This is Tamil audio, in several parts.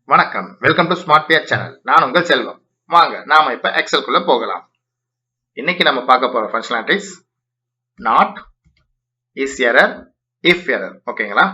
வணக்கம், welcome to smart pear channel. நான் உங்கள் செல்வம். வாங்க நாம இப்ப எக்ஸல்குள்ள போகலாம். இன்னைக்கு நம்ம பார்க்க போற functionalities not, is error, if error. ஓகேங்களா?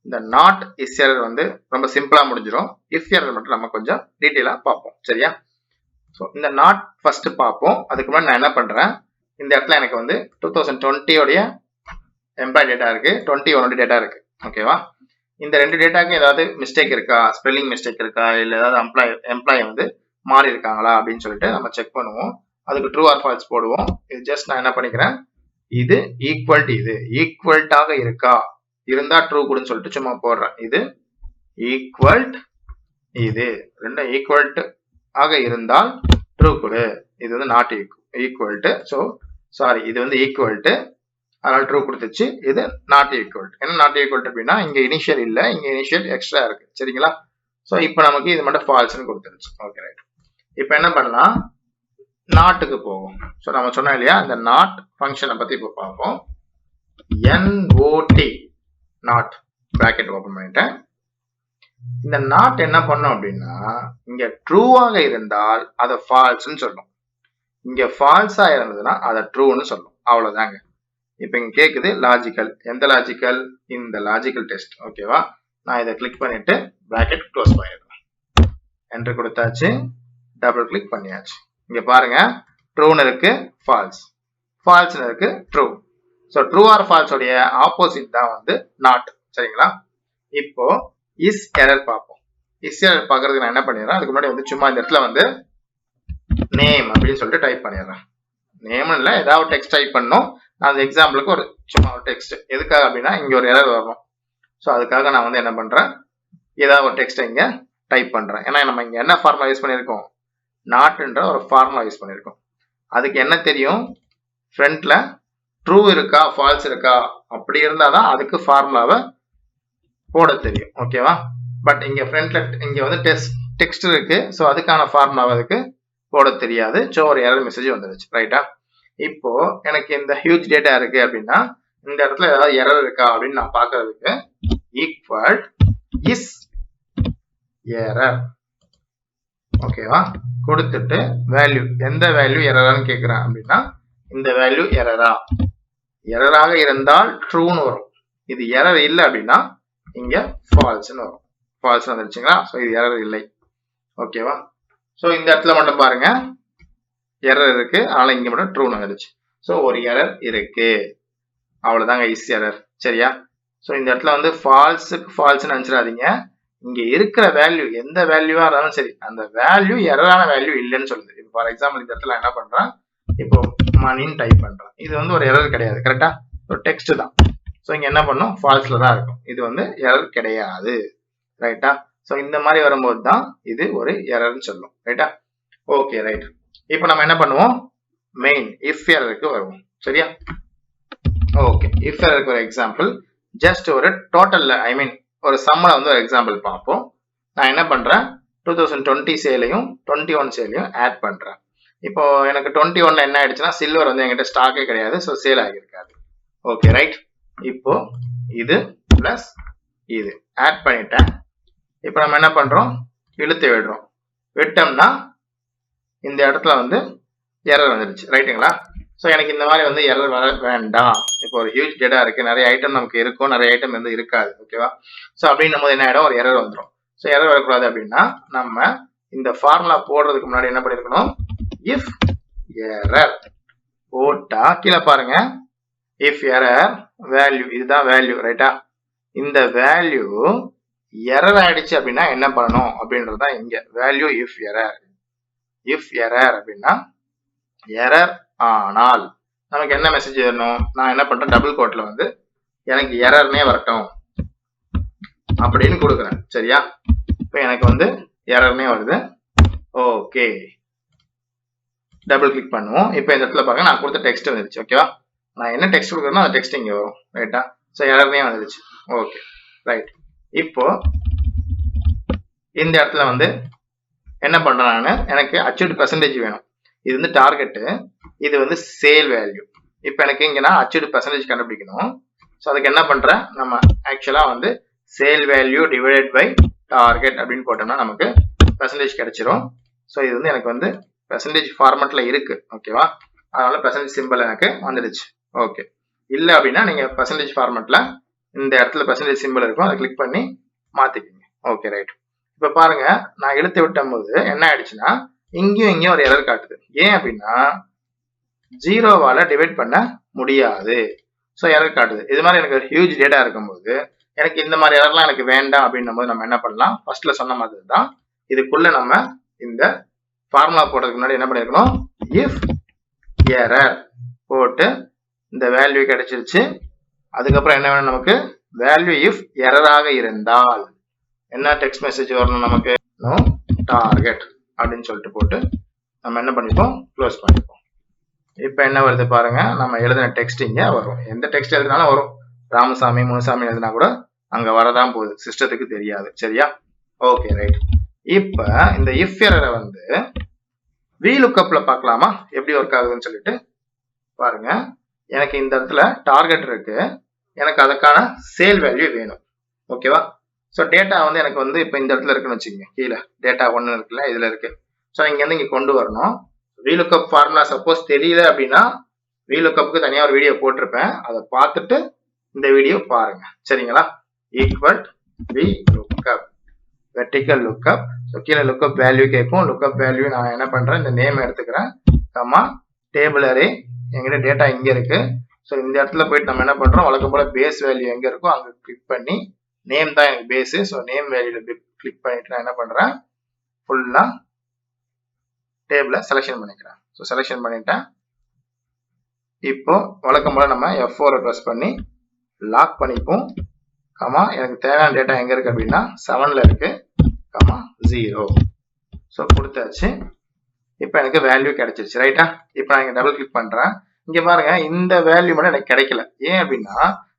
இந்த நாட், இஸ் எரர் வந்து ரொம்ப சிம்பிளா முடிஞ்சிடும். இஃப் எரர் மட்டும் நம்ம கொஞ்சம் டீட்டெயிலா பார்ப்போம். சரியா? ஸோ இந்த நாட் ஃபர்ஸ்ட் பார்ப்போம். அதுக்கு முன்னாடி நான் என்ன பண்றேன், இந்த இடத்துல எனக்கு வந்து 2020 உடைய எம்ப்ளாய் டேட்டா இருக்கு, 21 டேட்டா இருக்கு. ஓகேவா? இந்த ரெண்டு டேட்டாக்கும் ஏதாவது மிஸ்டேக் இருக்கா, ஸ்பெல்லிங் மிஸ்டேக் இருக்கா, இல்லை ஏதாவது எம்ப்ளாய் வந்து மாறி இருக்காங்களா அப்படின்னு சொல்லிட்டு நம்ம செக் பண்ணுவோம். அதுக்கு ட்ரூ ஆர் ஃபால்ஸ் போடுவோம். இது ஜஸ்ட் நான் என்ன பண்ணிக்கிறேன், இது ஈக்குவல் டு இது ஈக்குவல்ட்டாக இருக்கா, இருந்தா ட்ரூ கொடுன்னு சொல்லிட்டு சும்மா போடுறேன். இது ஈக்குவல் இது ரெண்டும் ஈக்குவல் ஆக இருந்தால் ட்ரூ கொடு. இது வந்து not equal to, so sorry, இது வந்து ஈக்குவல் டு, அதனால ட்ரூ கொடுத்துச்சு. இது நாட் ஈக்குவல். என்ன நாட் ஈக்குவல் அப்படின்னா, இங்க இனிஷியல் இல்ல, இங்க இனிஷியல் எக்ஸ்ட்ரா இருக்கு. சரிங்களா? சோ இப்போ நமக்கு இது மட்டும் ஃபால்ஸ்னு கொடுத்துருச்சு. Okay right. இப்போ என்ன பண்ணலாம், நாட்டுக்கு போவோம். ஸோ நம்ம சொன்னோம் இல்லையா, இந்த நாட் ஃபங்க்ஷனை பத்தி இப்போ பார்ப்போம். NOT நாட் பிராக்கெட் ஓபன் பண்ணிட்டேன். இந்த நாட் என்ன பண்ணும் அப்படின்னா, இங்க ட்ரூவாக இருந்தால் அதை ஃபால்ஸ்ன்னு சொல்லும், இங்க ஃபால்ஸா இருந்ததுன்னா அதை ட்ரூன்னு சொல்லும். அவ்வளவுதாங்க. இப்போ இங்க கேக்குது லாஜிக்கல். எந்த லாஜிக்கல்? இந்த லாஜிக்கல் டெஸ்ட். ஓகேவா? நான் இதை கிளிக் பண்ணிட்டு பிராக்கெட் க்ளோஸ் பண்ணிடுறேன். என்டர் கொடுத்தாச்சு, டபுள் கிளிக் பண்ணியாச்சு. இங்க பாருங்க, ட்ரூன்னு இருக்கு, ஃபால்ஸ், ஃபால்ஸ்னு இருக்கு, true. So true or false உடைய ஆப்போசிட் தான் வந்து நாட். சரிங்களா? இப்போ இஸ் எரர் பார்ப்போம். இஸ் எரர் பார்க்கறதுக்கு நான் என்ன பண்ணிடுறேன், அதுக்கு முன்னாடி வந்து சும்மா இந்த இடத்துல வந்து நேம் அப்படின்னு சொல்லிட்டு டைப் பண்ணிடுறேன். நேம் இல்லை, ஏதாவது டெக்ஸ்ட் டைப் பண்ணணும். நான் அந்த எக்ஸாம்பிளுக்கு ஒரு சும்மா ஒரு டெக்ஸ்ட். எதுக்காக அப்படின்னா, இங்க ஒரு எரர் வரணும். ஸோ அதுக்காக நான் வந்து என்ன பண்றேன், ஏதாவது ஒரு டெக்ஸ்ட் இங்க டைப் பண்றேன். ஏன்னா நம்ம இங்க என்ன ஃபார்முலா யூஸ் பண்ணியிருக்கோம், நாட்ன்ற ஒரு ஃபார்முலா யூஸ் பண்ணியிருக்கோம். அதுக்கு என்ன தெரியும், ஃப்ரண்ட்ல ட்ரூ இருக்கா ஃபால்ஸ் இருக்கா அப்படி இருந்தாதான் அதுக்கு ஃபார்முலாவை போட தெரியும். ஓகேவா? பட் இங்க ஃப்ரண்ட்ல இங்க வந்து டெக்ஸ்ட் இருக்கு, ஸோ அதுக்கான ஃபார்முலாவை அதுக்கு போட தெரியாது. ஸோ ஒரு எரர் மெசேஜ் வந்துருச்சு. ரைட்டா? இப்போ எனக்கு இந்த ஹியூஜ் டேட்டா இருக்கு அப்படின்னா, இந்த இடத்துல ஏதாவது எரர் இருக்கா அப்படின்னு நான் பாக்குறதுக்கு ஈக்குவல் இஸ் எரர். ஓகேவா? கொடுத்துட்டு வேல்யூ, எந்த வேல்யூ எரரான்னு கேட்கிறேன் அப்படின்னா, இந்த வேல்யூ எரரா, எரராக இருந்தால் ட்ரூன்னு வரும். இது எரர் இல்லை அப்படின்னா இங்க ஃபால்ஸ்னு வரும். ஃபால்ஸ் வந்துருச்சுங்களா? ஸோ இது எரர் இல்லை. ஓகேவா? ஸோ இந்த இடத்துல மட்டும் பாருங்க, எரர் இருக்கு, அதனால இங்க மட்டும் ட்ரூ வந்துருச்சு. ஸோ ஒரு எரர் இருக்கு, அவ்வளவுதாங்க இஸ் எரர். சரியா? ஸோ இந்த இடத்துல வந்து ஃபால்ஸ்னு நினைச்சிடாதீங்க. இங்க இருக்கிற வேல்யூ எந்த வேல்யூவா இருந்தாலும் சரி, அந்த வேல்யூ எரரான வேல்யூ இல்லைன்னு சொல்லுது. இப்போ ஃபார் எக்ஸாம்பிள் இந்த இடத்துல என்ன பண்றேன், இப்போ மணின்னு டைப் பண்றேன். இது வந்து ஒரு எரர் கிடையாது. கரெக்டா? ஒரு டெக்ஸ்ட் தான். ஸோ இங்க என்ன பண்ணும், ஃபால்ஸ்ல தான் இருக்கும். இது வந்து எரர் கிடையாது. ரைட்டா? ஸோ இந்த மாதிரி வரும்போது தான் இது ஒரு எரர்னு சொல்லும். ரைட்டா? Okay right. இப்போ நம்ம என்ன பண்ணுவோம், மெயின் இஃப் எரருக்கு வருவோம். சரியா? ஓகே, இஃப் எரருக்கு ஒரு எக்ஸாம்பிள், ஜஸ்ட் ஒரு டோட்டல்ல ஐ மீன் ஒரு சம்மல வந்து ஒரு எக்ஸாம்பிள் பார்ப்போம். நான் என்ன பண்றேன், 2020 சேலையும் 21 சேலையும் ஆட் பண்றேன். இப்போ எனக்கு 21ல என்ன ஆயிடுச்சுன்னா, சில்வர் வந்து என்கிட்ட ஸ்டாக்கே கிடையாது, ஸோ சேல் ஆகியிருக்காது. Okay right. இப்போ இது பிளஸ் இது ஆட் பண்ணிட்டேன். இப்போ நம்ம என்ன பண்றோம், இழுத்து விடுறோம். விட்டோம்னா இந்த இடத்துல வந்து எரர் வந்துருச்சு. ரைட்டுங்களா? ஸோ எனக்கு இந்த மாதிரி வந்து எரர் வர வேண்டாம். இப்போ ஒரு ஹியூஜ் டேட்டா இருக்கு, நிறைய ஐட்டம் நமக்கு இருக்கும், நிறைய ஐட்டம் வந்து இருக்காது. ஓகேவா? ஸோ அப்படின்னும் போது என்ன ஆயிடும், ஒரு எரர் வந்துடும். ஸோ எரர் வரக்கூடாது அப்படின்னா நம்ம இந்த ஃபார்முலா போடுறதுக்கு முன்னாடி என்ன பண்ணிருக்கணும், இஃப் எரர் போட்டா கீழே பாருங்க, இஃப் எரர் வேல்யூ, இதுதான் வேல்யூ. ரைட்டா? இந்த வேல்யூ எரர் ஆயிடுச்சு அப்படின்னா என்ன பண்ணணும் அப்படின்றதுதான் இங்க value. If error, if error அப்படின்னா எரர் ஆனால் நமக்கு என்ன மெசேஜ் வரணும், நான் என்ன பண்றேன், டபுள் கோட்ல வந்து எனக்கு எரர்னே வரட்டும் அப்படின்னு கொடுக்குறேன். சரியா? இப்போ எனக்கு வந்து எரர்னே வருது. ஓகே, டபுள் கிளிக் பண்ணுவோம். இப்போ இந்த இடத்துல பாருங்க, நான் கொடுத்த டெக்ஸ்ட் வந்துருச்சு. ஓகேவா? நான் என்ன டெக்ஸ்ட் கொடுக்குறேனோ அந்த டெக்ஸ்ட் இங்க வரும். ரைட்டா? ஸோ எரர்னே வந்துருச்சு. Okay right. இப்போ இந்த இடத்துல வந்து என்ன பண்றேன், நான் எனக்கு அச்சீவ்ட் பெர்சன்டேஜ் வேணும். இது வந்து டார்கெட்டு, இது வந்து சேல் வேல்யூ. இப்போ எனக்கு இங்க நான் அச்சீவ்ட் பெர்சன்டேஜ் கண்டுபிடிக்கணும். ஸோ அதுக்கு என்ன பண்றேன், நம்ம ஆக்சுவலா வந்து sale value divided by target அப்படின்னு போட்டோம்னா நமக்கு பெர்சன்டேஜ் கிடைச்சிரும். ஸோ இது வந்து எனக்கு வந்து பெர்சன்டேஜ் ஃபார்மேட்ல இருக்கு. ஓகேவா, அதனால பெர்சன்டேஜ் சிம்பிள் எனக்கு வந்துடுச்சு. ஓகே, இல்லை அப்படின்னா நீங்க பெர்சன்டேஜ் ஃபார்மேட்ல இந்த இடத்துல பெர்சன்டேஜ் சிம்பிள் இருக்கும், அதை கிளிக் பண்ணி மாத்திக்கோங்க. Okay right. இப்ப பாருங்க, நான் இழுத்து விட்டும் போது என்ன ஆயிடுச்சுன்னா இங்கேயும் ஒரு எரர் காட்டுது. ஏன் அப்படின்னா 0வால டிவைட் பண்ண முடியாது. ஸோ எரர் காட்டுது. இது மாதிரி எனக்கு ஹியூஜ் டேட்டா இருக்கும்போது எனக்கு இந்த மாதிரி எரர்லாம் எனக்கு வேண்டாம் அப்படின்னும் போது நம்ம என்ன பண்ணலாம், ஃபர்ஸ்ட்ல சொன்ன மாதிரி தான் இதுக்குள்ள நம்ம இந்த ஃபார்முலா போடுறதுக்கு முன்னாடி என்ன பண்ணிருக்கணும், இஃப் எரர் போட்டு இந்த வேல்யூ கிடைச்சிருச்சு. அதுக்கப்புறம் என்ன வேணும் நமக்கு, வேல்யூ இஃப் எரராக இருந்தால் என்ன டெக்ஸ்ட் மெசேஜ் வரணும் நமக்கு, நோ டார்கெட் அப்படின்னு சொல்லிட்டு போட்டு நம்ம என்ன பண்ணிப்போம், க்ளோஸ் பண்ணிப்போம். இப்ப என்ன வருது பாருங்க, நம்ம எழுதின டெக்ஸ்ட் இங்க வரும். எந்த டெக்ஸ்ட் எழுதினாலும் வரும். ராமசாமி முனுசாமி எழுதினா கூட அங்க வரதான் போகுது, சிஸ்டத்துக்கு தெரியாது. சரியா, ஓகே ரைட். இப்ப இந்த இஃப் எரரை வந்து VLOOKUPல பார்க்கலாமா எப்படி ஒர்க் ஆகுதுன்னு சொல்லிட்டு பாருங்க. எனக்கு இந்த இடத்துல டார்கெட் இருக்கு, எனக்கு அதுக்கான சேல் வேல்யூ வேணும். ஓகேவா, ஸோ டேட்டா வந்து எனக்கு வந்து இப்போ இந்த இடத்துல இருக்குன்னு வச்சுக்கோங்க, கீழே டேட்டா 1 இருக்குல்ல, இதுல இருக்கு. ஸோ இங்க இருந்து இங்க கொண்டு வரணும். VLOOKUP ஃபார்முலா சப்போஸ் தெரியல அப்படின்னா VLOOKUPக்கு தனியாக ஒரு வீடியோ போட்டிருப்பேன், அதை பார்த்துட்டு இந்த வீடியோ பாருங்க. சரிங்களா, equal VLOOKUP vertical lookup. So கீழே லுக்கப் வேல்யூ கேட்கும். லுக்கப் வேல்யூ நான் என்ன பண்றேன், இந்த நேம் எடுத்துக்கிறேன், கமா டேபிள் அரே. எங்கிட்ட டேட்டா இங்க இருக்கு. ஸோ இந்த இடத்துல போயிட்டு நம்ம என்ன பண்றோம், வழக்கம் போல பேஸ் வேல்யூ எங்க இருக்கோ அங்க கிளிக் பண்ணி, நேம் தான் எனக்கு பேஸ். ஸோ நேம் வேல்யூல கிளிக் பண்ணிட்டு நான் என்ன பண்றேன், ஃபுல்லா டேபிள செலக்ஷன் பண்ணிக்கிறேன். ஸோ செலக்ஷன் பண்ணிட்டேன். இப்போ வழக்கம் போல நம்ம F4 ப்ரெஸ் பண்ணி லாக் பண்ணிப்போம். கமா எனக்கு தேவையான டேட்டா எங்க இருக்கு அப்படின்னா 7ல இருக்கு, கமா 0. ஸோ கொடுத்தாச்சு. இப்போ எனக்கு வேல்யூ கிடைச்சிருச்சு. ரைட்டா, இப்போ நான் இங்க டபுள் கிளிக் பண்றேன். இங்க பாருங்க, இந்த வேல்யூ மட்டும் எனக்கு கிடைக்கல. ஏன் அப்படின்னா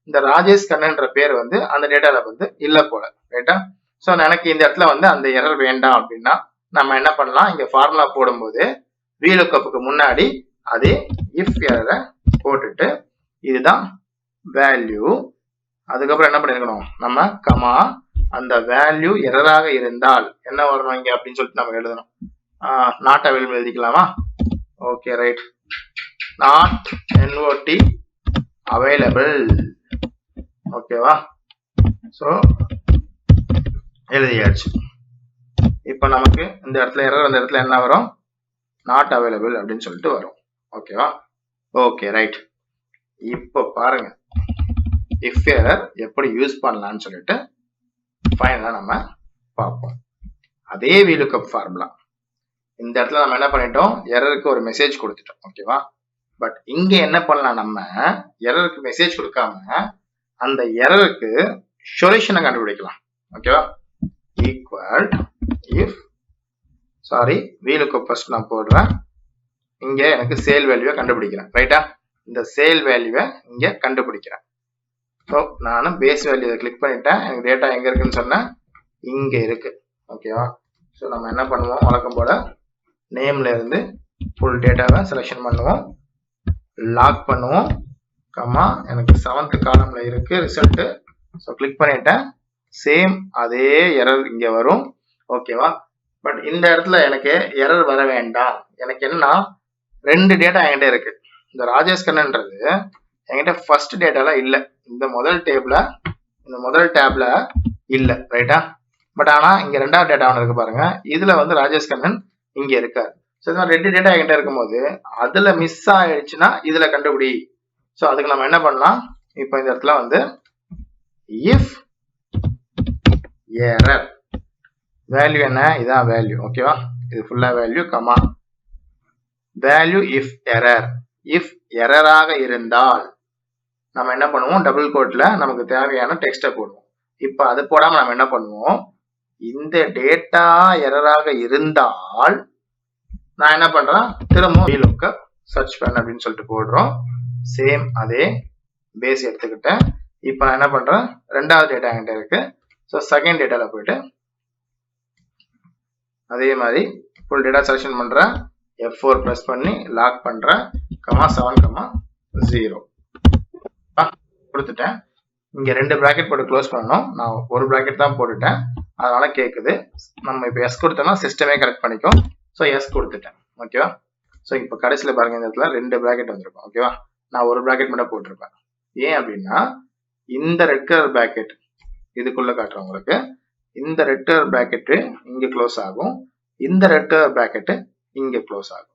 இந்த ராஜேஷ் கண்ணன்ற பேர் வந்து அந்த டேட்டால வந்து இல்ல போல. ரைட்டா, ஸோ எனக்கு இந்த இடத்துல வந்து அந்த எரர் வேண்டாம் அப்படின்னா நம்ம என்ன பண்ணலாம், இங்க ஃபார்முலா போடும்போது VLOOKUPக்கு முன்னாடி அதே இஃப் எரரை போட்டுட்டு இதுதான் வேல்யூ, அதுக்கப்புறம் என்ன பண்ணிருக்கணும் நம்ம, கமா அந்த வேல்யூ எரராக இருந்தால் என்ன வரணும் இங்க அப்படின்னு சொல்லிட்டு நம்ம எழுதணும். நாட் அவைலபிள் எழுதிக்கலாமா, okay right, not NOT available. ஓகேவா, ஸோ எழுதியாச்சு. இப்போ நமக்கு இந்த இடத்துல எரர், அந்த இடத்துல என்ன வரும், நாட் அவைலபிள் அப்படின்னு சொல்லிட்டு வரும். ஓகேவா, ஓகே ரைட். இப்போ பாருங்க இஃப் எரர் எப்படி யூஸ் பண்ணலாம்னு சொல்லிட்டு ஃபைனலா நம்ம பார்ப்போம். அதே VLOOKUP ஃபார்முலா இந்த இடத்துல நம்ம என்ன பண்ணிட்டோம், எரருக்கு ஒரு மெசேஜ் கொடுத்துட்டோம். ஓகேவா, பட் இங்க என்ன பண்ணலாம், நம்ம எரருக்கு மெசேஜ் கொடுக்காம அந்த எரருக்கு சொல்யூஷனை கண்டுபிடிக்கலாம். ஓகேவா, ஈக்குவல் இஃப் VLOOKUP ஃபர்ஸ்ட் நான் போடுறேன். இங்க எனக்கு சேல் வேல்யூவை கண்டுபிடிக்கிறேன். ரைட்டா, இந்த சேல் வேல்யூவை இங்க கண்டுபிடிக்கிறேன். ஸோ நானும் பேஸ் வேல்யூவை கிளிக் பண்ணிட்டேன். எனக்கு டேட்டா எங்க இருக்குன்னு சொன்னேன், இங்க இருக்கு. ஓகேவா, ஸோ நம்ம என்ன பண்ணுவோம், வழக்கம் போல நேம்ல இருந்து ஃபுல் டேட்டாவை செலக்ஷன் பண்ணுவோம், லாக் பண்ணுவோம், கமா எனக்கு 7th காலம்ல இருக்கு ரிசல்ட். ஸோ கிளிக் பண்ணிட்டேன். சேம் அதே எரர் இங்க வரும். ஓகேவா, பட் இந்த இடத்துல எனக்கு எரர் வர வேண்டாம். எனக்கு என்னன்னா 2 டேட்டா என்கிட்ட இருக்கு. இந்த ராஜேஷ் கண்ணன்றது என்கிட்ட ஃபர்ஸ்ட் டேட்டால இல்ல, இந்த முதல் டேப்ல இல்ல. ரைட்டா, பட் ஆனா இங்க 2வது டேட்டா ஒன்று இருக்கு பாருங்க, இதுல வந்து ராஜேஷ் கண்ணன் இங்க இருக்காரு. ஸோ இந்த 2 டேட்டா என்கிட்ட இருக்கும்போது அதுல மிஸ் ஆயிடுச்சுன்னா இதுல கண்டுபிடி. ஸோ அதுக்கு நம்ம என்ன பண்ணலாம், இப்போ இந்த இடத்துல வந்து இஃப் எரர் வேல்யூ என்ன, இதான் வேல்யூ. ஓகேவா, இது ஃபுல்லா வேல்யூ, கமா வேல்யூ இஃப் எரராக இருந்தால் நம்ம என்ன பண்ணுவோம், டபுள் கோட்ல நமக்கு தேவையான டெக்ஸ்ட்டை போடுவோம். இப்போ அது போடாம நம்ம என்ன பண்ணுவோம், இந்த டேட்டா எரராக இருந்தால் நான் என்ன பண்றேன், திரும்ப VLOOKUP சர்ச் பண்ண அப்படின்னு சொல்லிட்டு போடுறோம். சேம் அதே பேஸ் எடுத்துக்கிட்டேன். இப்போ நான் என்ன பண்றேன், 2வது டேட்டா என்கிட்ட இருக்கு. ஸோ செகண்ட் டேட்டால போயிட்டு அதே மாதிரி ஃபுல் டேட்டா செலக்ஷன் பண்றேன், F4 ப்ரெஸ் பண்ணி லாக் பண்றேன், கமா 7, கமா 0 கொடுத்துட்டேன். இங்க 2 பிராக்கெட் போட்டு க்ளோஸ் பண்ணணும். நான் ஒரு பிராக்கெட் தான் போட்டுட்டேன். அதனால கேட்குது. நம்ம இப்போ எஸ் கொடுத்தோம்னா சிஸ்டமே கரெக்ட் பண்ணிக்கும். ஸோ எஸ் கொடுத்துட்டேன். ஓகேவா? ஸோ இப்போ கடைசியில் பாருங்க, இந்த இடத்துல 2 பிராக்கெட் வந்திருக்கும். ஓகேவா? நான் ஒரு பிராக்கெட் மட்டும் போட்டிருப்பேன். ஏன் அப்படின்னா இந்த ரெட் கலர் பிராக்கெட் இதுக்குள்ள காட்டுறேன் உங்களுக்கு. இந்த ரெட் கலர் பிராக்கெட்டு இங்க க்ளோஸ் ஆகும், இந்த ரெட் கலர் பிராக்கெட்டு இங்க க்ளோஸ் ஆகும்.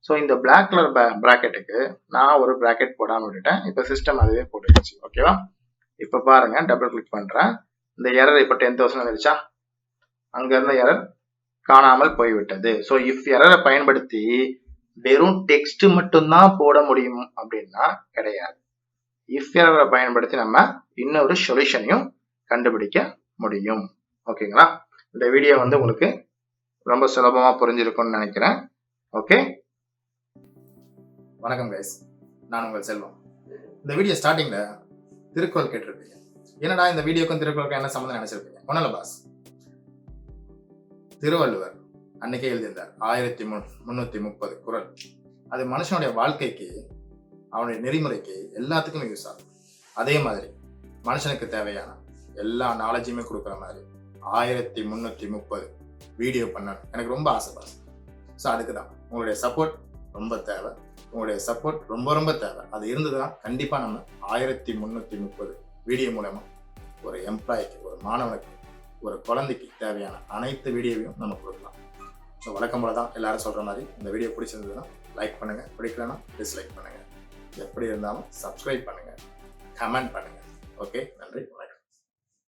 ஸோ இந்த பிளாக் கலர் பிராக்கெட்டுக்கு நான் ஒரு பிராக்கெட் போடாம விட்டுட்டேன். இப்போ சிஸ்டம் அதுவே போட்டுருச்சு. ஓகேவா? இப்போ பாருங்க, டபுள் கிளிக் பண்றேன். இந்த எரர் இப்போ 10,000 வந்துருச்சா? அங்க இருந்த எரர் காணாமல் போய்விட்டது. ஸோ இஃப் எரரை பயன்படுத்தி வெறும் டெக்ஸ்ட் மட்டும்தான் போட முடியும் அப்படின்னா கிடையாது. இஃப் எரரை பயன்படுத்தி நம்ம இன்னொரு சொல்யூஷனையும் கண்டுபிடிக்க முடியும். ஓகேங்களா? இந்த வீடியோ வந்து உங்களுக்கு ரொம்ப சுலபமா புரிஞ்சிருக்கும்னு நினைக்கிறேன். ஓகே, வணக்கம் கைஸ், நான் உங்கள் செல்வம். இந்த வீடியோ ஸ்டார்டிங்ல திருக்குறள் கேட்டிருப்பீங்க. என்னடா இந்த வீடியோக்கும் திருக்குறளுக்கும் என்ன சம்மந்தம் நினைச்சிருப்பீங்க. ஒன்னும் இல்ல பாஸ், திருவள்ளுவர் அன்னைக்கே எழுதியிருந்தார் 1330 குறள். அது மனுஷனுடைய வாழ்க்கைக்கு, அவனுடைய நெறிமுறைக்கு, எல்லாத்துக்குமே யூஸ் ஆகும். அதே மாதிரி மனுஷனுக்கு தேவையான எல்லா நாலேஜுமே கொடுக்குற மாதிரி 1330 வீடியோ பண்ண எனக்கு ரொம்ப ஆசை பாஸ். ஸோ அதுக்கு தான் உங்களுடைய சப்போர்ட் ரொம்ப தேவை. உங்களுடைய சப்போர்ட் ரொம்ப ரொம்ப தேவை. அது இருந்ததுன்னா கண்டிப்பாக நம்ம 1330 வீடியோ மூலமா ஒரு எம்ப்ளாய்க்கு, ஒரு மாணவனுக்கு, ஒரு குழந்தைக்கு தேவையான அனைத்து வீடியோவையும் நம்ம கொடுக்கலாம். ஸோ வழக்கம் போல தான் எல்லாரும் சொல்கிற மாதிரி இந்த வீடியோ பிடிச்சிருந்ததுன்னா லைக் பண்ணுங்கள், பிடிக்கலன்னா டிஸ்லைக் பண்ணுங்கள். எப்படி இருந்தாலும் சப்ஸ்கிரைப் பண்ணுங்கள், கமெண்ட் பண்ணுங்கள். ஓகே, நன்றி, வணக்கம்.